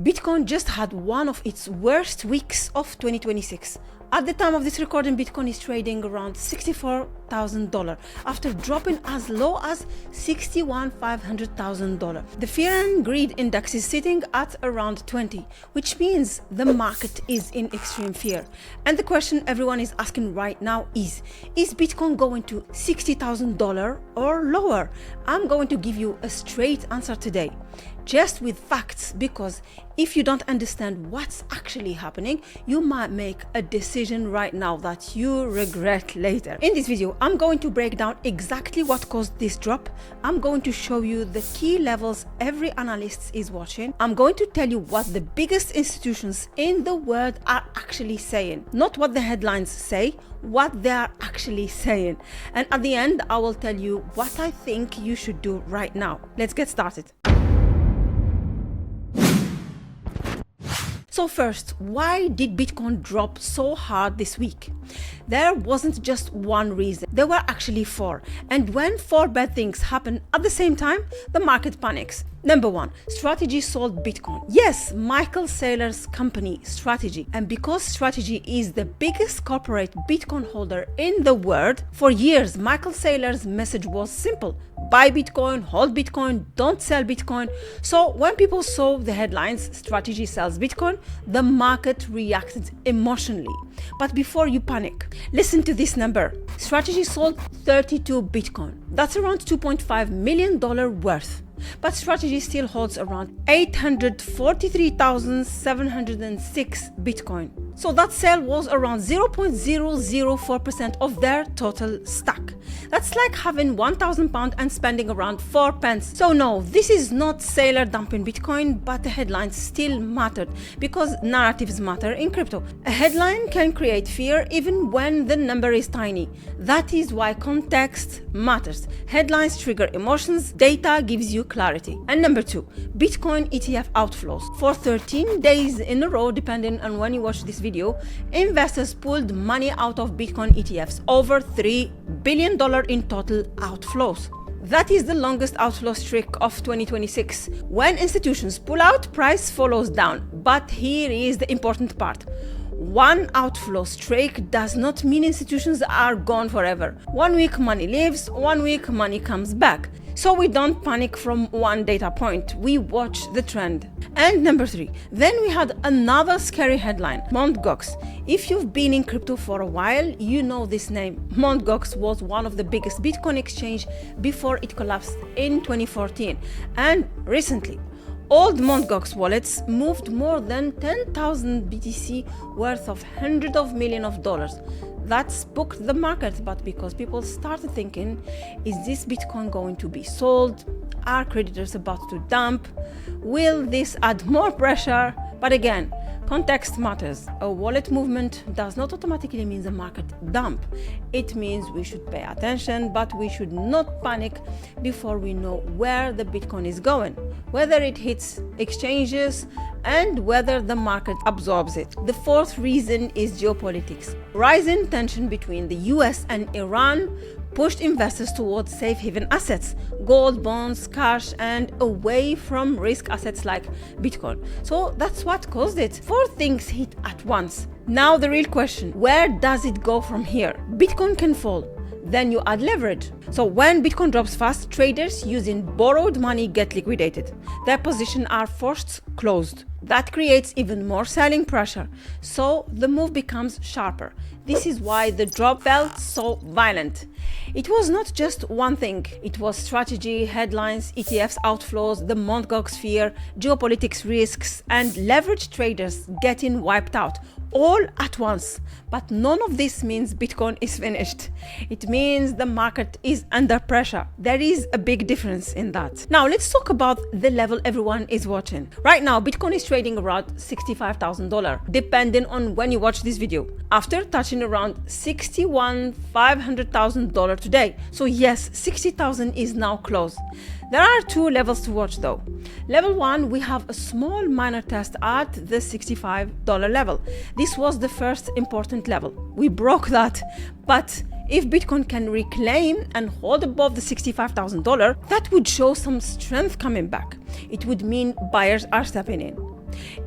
Bitcoin just had one of its worst weeks of 2026. At the time of this recording, Bitcoin is trading around $64,000 after dropping as low as $61,500. The fear and greed index is sitting at around 20, which means the market is in extreme fear. And the question everyone is asking right now is Bitcoin going to $60,000 or lower? I'm going to give you a straight answer today, just with facts, because if you don't understand what's actually happening, you might make a decision right now that you regret later. In this video, I'm going to break down exactly what caused this drop. I'm going to show you the key levels every analyst is watching. I'm going to tell you what the biggest institutions in the world are actually saying, not what the headlines say, what they are actually saying. And at the end, I will tell you what I think you should do right now. Let's get started. So first, why did Bitcoin drop so hard this week? There wasn't just one reason. There were actually four. And when four bad things happen at the same time, the market panics. Number one, Strategy sold Bitcoin. Yes, Michael Saylor's company, Strategy. And because Strategy is the biggest corporate Bitcoin holder in the world, for years, Michael Saylor's message was simple: buy Bitcoin, hold Bitcoin, don't sell Bitcoin. So when people saw the headlines, Strategy sells Bitcoin, the market reacted emotionally. But before you panic, listen to this number. Strategy sold 32 Bitcoin. That's around $2.5 million worth. But Strategy still holds around 843,706 Bitcoin. So that sale was around 0.004% of their total stack. That's like having £1,000 and spending around 4 pence. So no, this is not Saylor dumping Bitcoin, but the headlines still mattered because narratives matter in crypto. A headline can create fear even when the number is tiny. That is why context matters. Headlines trigger emotions, data gives you clarity. And number two, Bitcoin ETF outflows. For 13 days in a row, depending on when you watch this video, investors pulled money out of Bitcoin ETFs, over $3 billion in total outflows. That is the longest outflow streak of 2026. When institutions pull out, price follows down. But here is the important part. One outflow streak does not mean institutions are gone forever. 1 week money leaves, 1 week money comes back. So we don't panic from one data point, we watch the trend. And number three, then we had another scary headline, Mt. Gox. If you've been in crypto for a while, you know this name. Mt. Gox was one of the biggest Bitcoin exchange before it collapsed in 2014. And recently, old Mt. Gox wallets moved more than 10,000 BTC worth of hundreds of millions of dollars. That spooked the market, but because people started thinking, is this Bitcoin going to be sold? Are creditors about to dump? Will this add more pressure? But again, context matters. A wallet movement does not automatically mean a market dump. It means we should pay attention, but we should not panic before we know where the Bitcoin is going, whether it hits exchanges, and whether the market absorbs it. The fourth reason is geopolitics. Rising tension between the US and Iran pushed investors towards safe haven assets, gold, bonds, cash, and away from risk assets like Bitcoin. So that's what caused it. Four things hit at once. Now the real question, where does it go from here? Bitcoin can fall. Then you add leverage. So when Bitcoin drops fast, traders using borrowed money get liquidated. Their positions are forced closed. That creates even more selling pressure. So the move becomes sharper. This is why the drop felt so violent. It was not just one thing. It was strategy, headlines, ETFs outflows, the Mt. Gox fear, geopolitics risks, and leverage traders getting wiped out, all at once. But none of this means Bitcoin is finished. It means the market is under pressure. There is a big difference in that. Now let's talk about the level everyone is watching. Right now, Bitcoin is trading around $65,000, depending on when you watch this video, after touching around $61,500 today. So yes, 60,000 is now close. There are two levels to watch though. Level 1, we have a small minor test at the $65 level. This was the first important level. We broke that, but if Bitcoin can reclaim and hold above the $65,000, that would show some strength coming back. It would mean buyers are stepping in.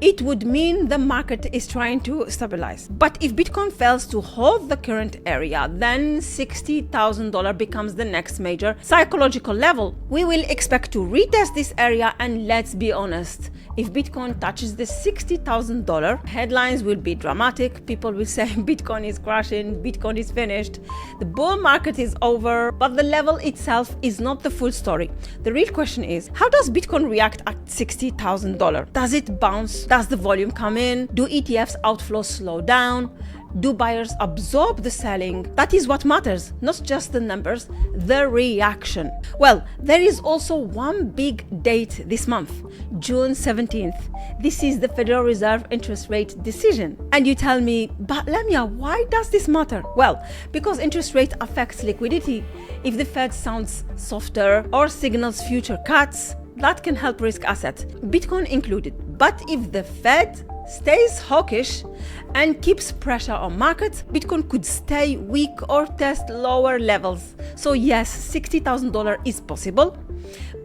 it would mean the market is trying to stabilize. But if Bitcoin fails to hold the current area, then $60,000 becomes the next major psychological level. We will expect to retest this area, and let's be honest, if Bitcoin touches the $60,000, headlines will be dramatic. People will say Bitcoin is crashing, Bitcoin is finished, the bull market is over, but the level itself is not the full story. The real question is, how does Bitcoin react at $60,000? Does it bounce? Does the volume come in? Do ETFs outflows slow down? Do buyers absorb the selling? That is what matters, not just the numbers, the reaction. Well, there is also one big date this month, June 17th. This is the Federal Reserve interest rate decision. And you tell me, but Lamia, why does this matter? Well, because interest rate affects liquidity. If the Fed sounds softer or signals future cuts, that can help risk assets, Bitcoin included. But if the Fed stays hawkish and keeps pressure on markets, Bitcoin could stay weak or test lower levels. So yes, $60,000 is possible,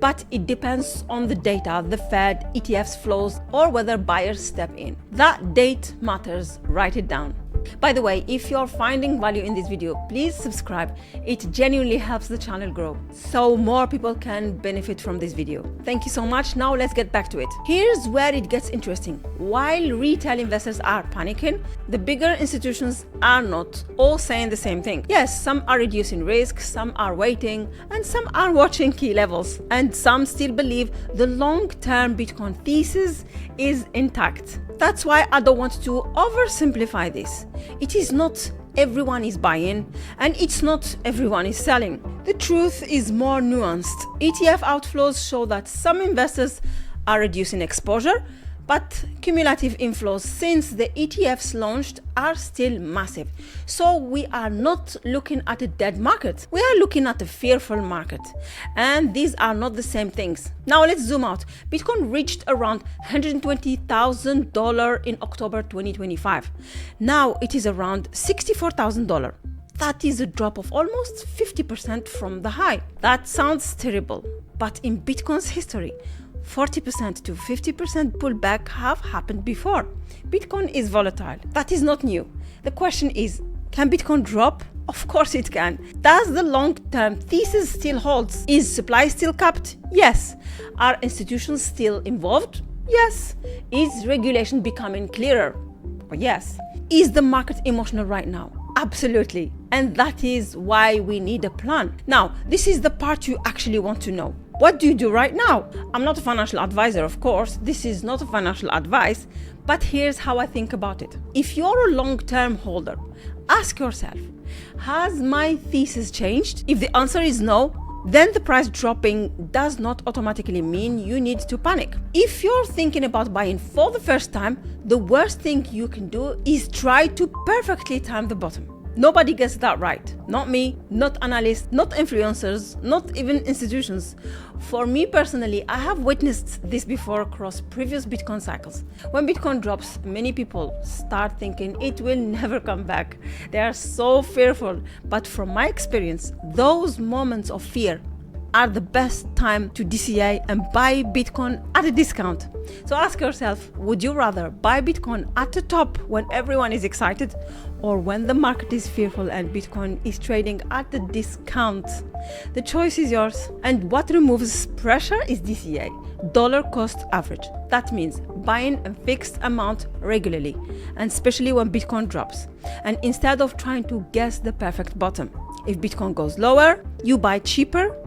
but it depends on the data, the Fed, ETFs flows, or whether buyers step in. That date matters, write it down. By the way, if you're finding value in this video, please subscribe. It genuinely helps the channel grow, so more people can benefit from this video. Thank you so much. Now let's get back to it. Here's where it gets interesting. While retail investors are panicking, the bigger institutions are not all saying the same thing. Yes, some are reducing risk, some are waiting, and some are watching key levels, and some still believe the long-term Bitcoin thesis is intact. That's why I don't want to oversimplify this. It is not everyone is buying, and it's not everyone is selling. The truth is more nuanced. ETF outflows show that some investors are reducing exposure, but cumulative inflows since the ETFs launched are still massive. So we are not looking at a dead market. We are looking at a fearful market. And these are not the same things. Now let's zoom out. Bitcoin reached around $120,000 in October 2025. Now it is around $64,000. That is a drop of almost 50% from the high. That sounds terrible, but in Bitcoin's history, 40% to 50% pullback have happened before. Bitcoin is volatile. That is not new. The question is, can Bitcoin drop? Of course it can. Does the long-term thesis still holds? Is supply still capped? Yes. Are institutions still involved? Yes. Is regulation becoming clearer? Yes. Is the market emotional right now? Absolutely. And that is why we need a plan. Now, this is the part you actually want to know. What do you do right now? I'm not a financial advisor, of course. This is not a financial advice, but here's how I think about it. If you're a long-term holder, ask yourself, has my thesis changed? If the answer is no, then the price dropping does not automatically mean you need to panic. If you're thinking about buying for the first time, the worst thing you can do is try to perfectly time the bottom. Nobody gets that right. Not me, not analysts, not influencers, not even institutions. For me personally, I have witnessed this before across previous Bitcoin cycles. When Bitcoin drops, many people start thinking it will never come back. They are so fearful. But from my experience, those moments of fear are the best time to DCA and buy Bitcoin at a discount. So ask yourself, would you rather buy Bitcoin at the top when everyone is excited, or when the market is fearful and Bitcoin is trading at the discount? The choice is yours. And what removes pressure is DCA, dollar cost average. That means buying a fixed amount regularly, and especially when Bitcoin drops. And instead of trying to guess the perfect bottom, if Bitcoin goes lower, you buy cheaper.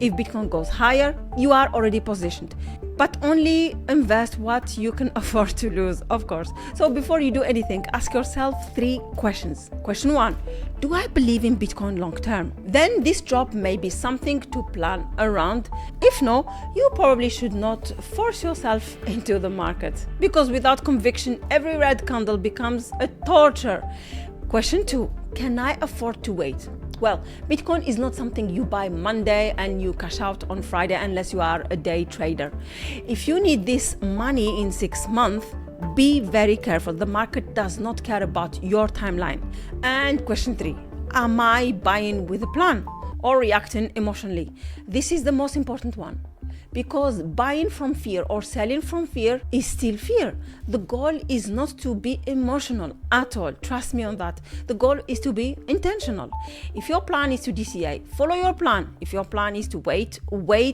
If Bitcoin goes higher, you are already positioned. But only invest what you can afford to lose, of course. So before you do anything, ask yourself 3 questions. Question 1, do I believe in Bitcoin long term? Then this drop may be something to plan around. If no, you probably should not force yourself into the market, because without conviction, every red candle becomes a torture. Question 2, can I afford to wait? Well, Bitcoin is not something you buy Monday and you cash out on Friday unless you are a day trader. If you need this money in 6 months, be very careful. The market does not care about your timeline. And question 3, am I buying with a plan or reacting emotionally? This is the most important one. because buying from fear or selling from fear is still fear. The goal is not to be emotional at all. Trust me on that. The goal is to be intentional. If your plan is to DCA, follow your plan. If your plan is to wait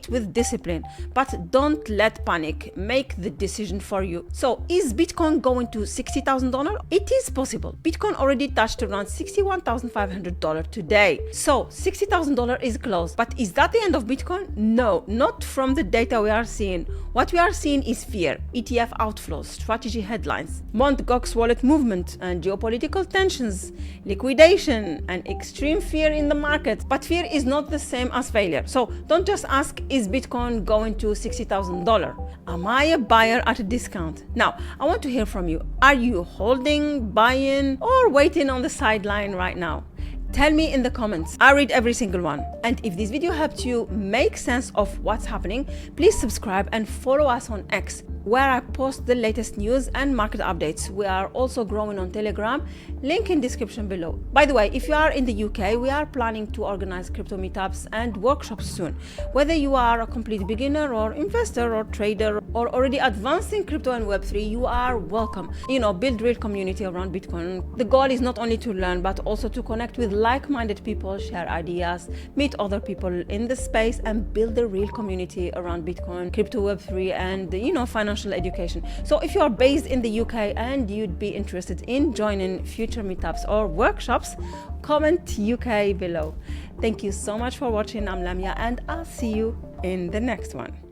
with discipline, but don't let panic make the decision for you. So is Bitcoin going to $60,000? It is possible. Bitcoin already touched around $61,500 today. So $60,000 is close. But is that the end of Bitcoin? No, not from the data we are seeing. What we are seeing is fear, ETF outflows, strategy headlines, Mt. Gox wallet movement, and geopolitical tensions, liquidation, and extreme fear in the market. But fear is not the same as failure. So don't just ask, is Bitcoin going to $60,000? Am I a buyer at a discount? Now, I want to hear from you. Are you holding, buying, or waiting on the sideline right now? Tell me in the comments. I read every single one. And if this video helped you make sense of what's happening, please subscribe and follow us on X, where I post the latest news and market updates. We are also growing on Telegram, link in description below. By the way, if you are in the UK, we are planning to organize crypto meetups and workshops soon. Whether you are a complete beginner or investor or trader or already advanced in crypto and Web3, you are welcome. Build real community around Bitcoin. The goal is not only to learn, but also to connect with like-minded people, share ideas, meet other people in the space, and build a real community around Bitcoin, crypto, Web3, and financial education. So if you are based in the UK and you'd be interested in joining future meetups or workshops, comment UK below. Thank you so much for watching. I'm Lamia, and I'll see you in the next one.